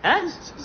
हैं?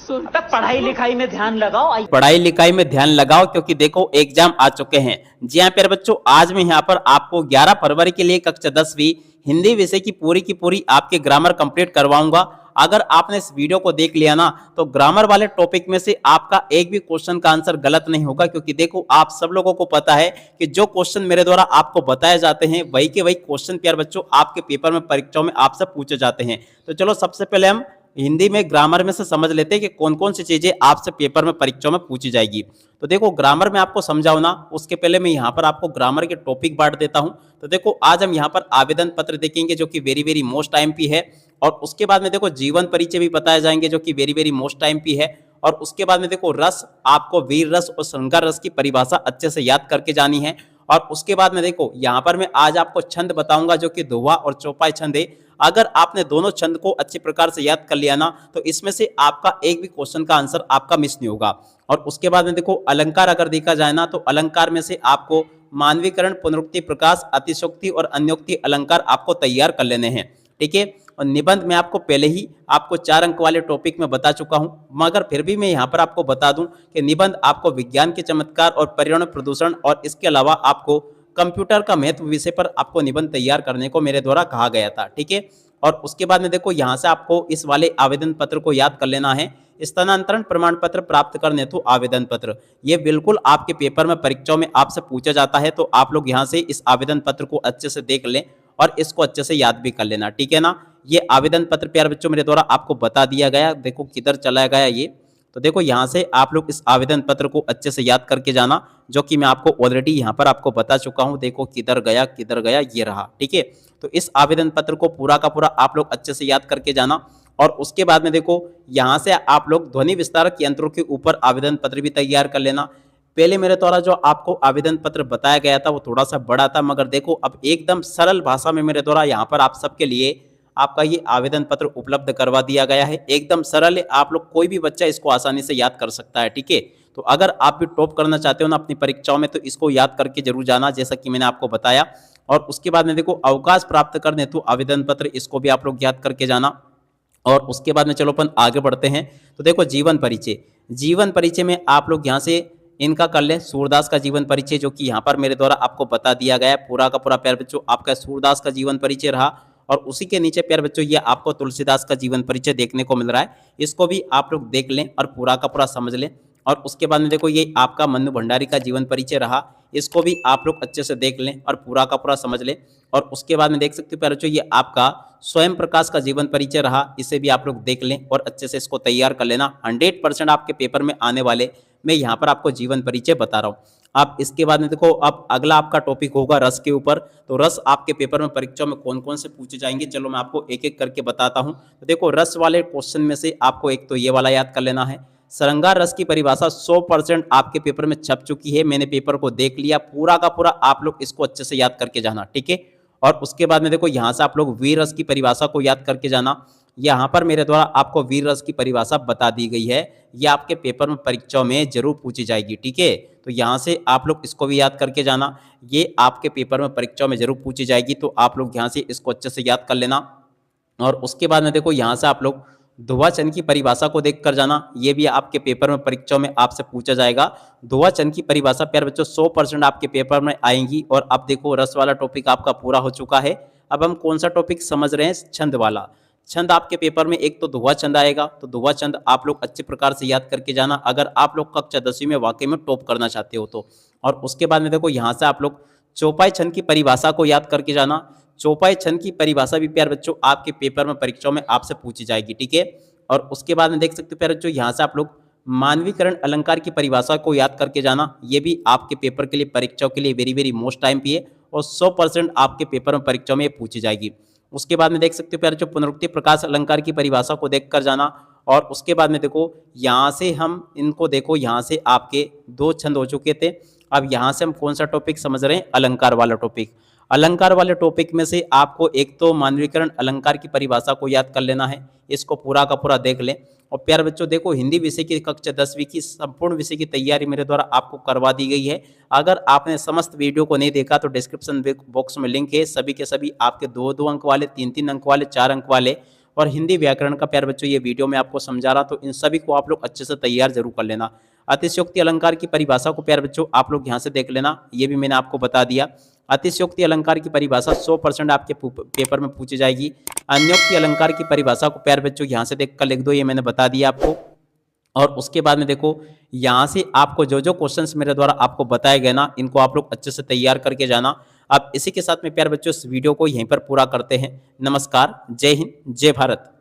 अबे पढ़ाई लिखाई में ध्यान लगाओ। पढ़ाई लिखाई में ध्यान लगाओ क्योंकि देखो एग्जाम आ चुके हैं। जी हाँ प्यारे बच्चों, आज मैं यहाँ पर आपको 11 फरवरी के लिए कक्षा 10वीं हिंदी विषय की पूरी आपके ग्रामर कंप्लीट करवाऊंगा। अगर आपने इस वीडियो को देख लिया ना तो ग्रामर वाले टॉपिक में से आपका एक भी क्वेश्चन का आंसर गलत नहीं होगा, क्योंकि देखो आप सब लोगों को पता है कि जो क्वेश्चन मेरे द्वारा आपको बताए जाते हैं वही के वही क्वेश्चन प्यारे बच्चों आपके पेपर में परीक्षाओं में आपसे पूछे जाते हैं। तो चलो सबसे पहले हम हिंदी में ग्रामर में से समझ लेते हैं कि कौन कौन सी चीजें आपसे पेपर में परीक्षाओं में पूछी जाएगी। तो देखो ग्रामर में आपको समझाओ ना, उसके पहले मैं यहाँ पर आपको ग्रामर के टॉपिक बांट देता हूँ। तो देखो आज हम यहाँ पर आवेदन पत्र देखेंगे जो कि वेरी मोस्ट आईएमपी है, और उसके बाद में देखो जीवन परिचय भी बताए जाएंगे जो कि वेरी मोस्ट आईएमपी है, और उसके बाद में देखो रस, आपको वीर रस और श्रृंगार रस की परिभाषा अच्छे से याद करके जानी है। और उसके बाद में देखो यहाँ पर मैं आज आपको छंद बताऊंगा जो कि दोहा और चौपाई छंद है। अगर आपने दोनों छंद को अच्छे प्रकार से याद कर लिया ना तो इसमें से आपका एक भी क्वेश्चन का आंसर आपका मिस नहीं होगा। और उसके बाद में देखो अलंकार अगर देखा जाए ना तो अलंकार में से आपको मानवीकरण, पुनरुक्ति, प्रकाश, अतिशोक्ति और अन्योक्ति अलंकार आपको तैयार कर लेने हैं, ठीक है। और निबंध में आपको पहले ही आपको 4 अंक वाले टॉपिक में बता चुका हूं, मगर फिर भी मैं यहां पर आपको बता दूं कि निबंध आपको विज्ञान के चमत्कार और पर्यावरण प्रदूषण और इसके अलावा आपको कंप्यूटर का महत्व विषय पर आपको निबंध तैयार करने को मेरे द्वारा कहा गया था, ठीक है। और उसके बाद में देखो यहाँ से आपको इस वाले आवेदन पत्र को याद कर लेना है। स्थानांतरण प्रमाण पत्र प्राप्त करने हेतु आवेदन पत्र, ये बिल्कुल आपके पेपर में परीक्षाओं में आपसे पूछा जाता है, तो आप लोग यहाँ से इस आवेदन पत्र को अच्छे से देख लें और इसको अच्छे से याद भी कर लेना, ठीक है ना। ये आवेदन पत्र प्यारे बच्चों मेरे द्वारा आपको बता दिया गया, देखो किधर चला गया ये। तो देखो यहाँ से आप लोग इस आवेदन पत्र को अच्छे से याद करके जाना, जो कि मैं आपको ऑलरेडी यहाँ पर आपको बता चुका हूँ। देखो किधर गया ये रहा, ठीक है। तो इस आवेदन पत्र को पूरा का पूरा आप लोग अच्छे से याद करके जाना। और उसके बाद में देखो यहाँ से आप लोग ध्वनि विस्तारक यंत्रों के ऊपर आवेदन पत्र भी तैयार कर लेना। पहले मेरे द्वारा जो आपको आवेदन पत्र बताया गया था वो थोड़ा सा बड़ा था, मगर देखो अब एकदम सरल भाषा में मेरे द्वारा यहाँ पर आप सबके लिए आपका ये आवेदन पत्र उपलब्ध करवा दिया गया है। एकदम सरल है, आप लोग कोई भी बच्चा इसको आसानी से याद कर सकता है, ठीक है। तो अगर आप भी टॉप करना चाहते हो ना अपनी परीक्षाओं में तो इसको याद करके जरूर जाना, जैसा कि मैंने आपको बताया। और उसके बाद में देखो अवकाश प्राप्त करने हेतु आवेदन पत्र, इसको भी आप लोग याद करके जाना। और उसके बाद में चलो अपन आगे बढ़ते हैं। तो देखो जीवन परिचय में आप लोग यहाँ से इनका कर लें सूरदास का जीवन परिचय, जो कि यहाँ पर मेरे द्वारा आपको बता दिया गया है। पूरा का पूरा प्यारे बच्चों आपका सूरदास का जीवन परिचय रहा, और उसी के नीचे प्यारे बच्चों ये आपको तुलसीदास का जीवन परिचय देखने को मिल रहा है। इसको भी आप लोग देख लें और पूरा का पूरा समझ लें। और उसके बाद में देखो ये आपका मन्नू भंडारी का जीवन परिचय रहा, इसको भी आप लोग अच्छे से देख लें और पूरा का पूरा समझ लें। और उसके बाद में देख सकते हो प्यारे बच्चों ये आपका स्वयं प्रकाश का जीवन परिचय रहा, इसे भी आप लोग देख लें और अच्छे से इसको तैयार कर लेना। 100% आपके पेपर में आने वाले मैं यहाँ पर आपको जीवन परिचय बता रहा हूँ। आप इसके बाद में देखो अब अगला आपका टॉपिक होगा रस के ऊपर। तो रस आपके पेपर में परीक्षा में कौन कौन से पूछे जाएंगे, चलो मैं आपको एक एक करके बताता हूँ। तो देखो रस वाले क्वेश्चन में से आपको एक तो ये वाला याद कर लेना है। श्रृंगार रस की परिभाषा 100% आपके पेपर में छप चुकी है, मैंने पेपर को देख लिया, पूरा का पूरा आप लोग इसको अच्छे से याद करके जाना, ठीक है। और उसके बाद में देखो यहाँ से आप लोग वीर रस की परिभाषा को याद करके जाना। यहाँ पर मेरे द्वारा आपको वीर रस की परिभाषा बता दी गई है, यह आपके पेपर में परीक्षाओं में जरूर पूछी जाएगी, ठीक है। तो यहाँ से आप लोग इसको भी याद करके जाना, ये आपके पेपर में परीक्षाओं में जरूर पूछी जाएगी, तो आप लोग यहाँ से इसको अच्छे से याद कर लेना। और उसके बाद में देखो यहाँ से आप लोग दोहा चंद की परिभाषा को देख कर जाना, ये भी आपके पेपर में परीक्षाओं में आपसे पूछा जाएगा। दोहा चंद की परिभाषा प्यारे बच्चों 100% आपके पेपर में आएंगी। और अब देखो रस वाला टॉपिक आपका पूरा हो चुका है। अब हम कौन सा टॉपिक समझ रहे हैं, छंद वाला। छंद आपके पेपर में एक तो दोहा छंद आएगा, तो दोहा छंद आप लोग अच्छे प्रकार से याद करके जाना अगर आप लोग कक्षा 10वीं में वाकई में टॉप करना चाहते हो तो। और उसके बाद में देखो यहाँ से आप लोग चौपाई छंद की परिभाषा को याद करके जाना। चौपाई छंद की परिभाषा भी प्यारे बच्चों आपके पेपर में परीक्षाओं में आपसे पूछी जाएगी, ठीक है। और उसके बाद में देख सकते हो प्यारे बच्चों यहाँ से आप लोग मानवीकरण अलंकार की परिभाषा को याद करके जाना, ये भी आपके पेपर के लिए परीक्षाओं के लिए वेरी मोस्ट टाइम पे है और 100% आपके पेपर में परीक्षाओं में पूछी जाएगी। उसके बाद में देख सकते हो प्यारे बच्चों पुनरुक्ति प्रकाश अलंकार की परिभाषा को देख कर जाना। और उसके बाद में देखो यहाँ से हम इनको देखो यहाँ से आपके 2 छंद हो चुके थे। अब यहाँ से हम कौन सा टॉपिक समझ रहे हैं, अलंकार वाला टॉपिक। अलंकार वाले टॉपिक में से आपको एक तो मानवीकरण अलंकार की परिभाषा को याद कर लेना है, इसको पूरा का पूरा देख लें। और प्यारे बच्चों देखो हिंदी विषय की कक्षा 10वीं की संपूर्ण विषय की तैयारी मेरे द्वारा आपको करवा दी गई है। अगर आपने समस्त वीडियो को नहीं देखा तो डिस्क्रिप्शन बॉक्स में लिंक है, सभी के सभी आपके 2-2 अंक वाले, 3-3 अंक वाले, 4 अंक वाले और हिंदी व्याकरण का प्यारे बच्चों ये वीडियो मैं आपको समझा रहा, तो इन सभी को आप लोग अच्छे से तैयार जरूर कर लेना। अतिशयोक्ति अलंकार की परिभाषा को प्यारे बच्चों आप लोग यहाँ से देख लेना, ये भी मैंने आपको बता दिया। अतिशयोक्ति अलंकार की परिभाषा 100% आपके पेपर में पूछी जाएगी। अन्योक्ति अलंकार की परिभाषा को प्यारे बच्चों यहाँ से देख कर लिख दो, ये मैंने बता दिया आपको। और उसके बाद में देखो यहाँ से आपको जो जो क्वेश्चंस मेरे द्वारा आपको बताए गए ना, इनको आप लोग अच्छे से तैयार करके जाना। अब इसी के साथ में प्यारे बच्चों इस वीडियो को यहीं पर पूरा करते हैं। नमस्कार, जय हिंद, जय भारत।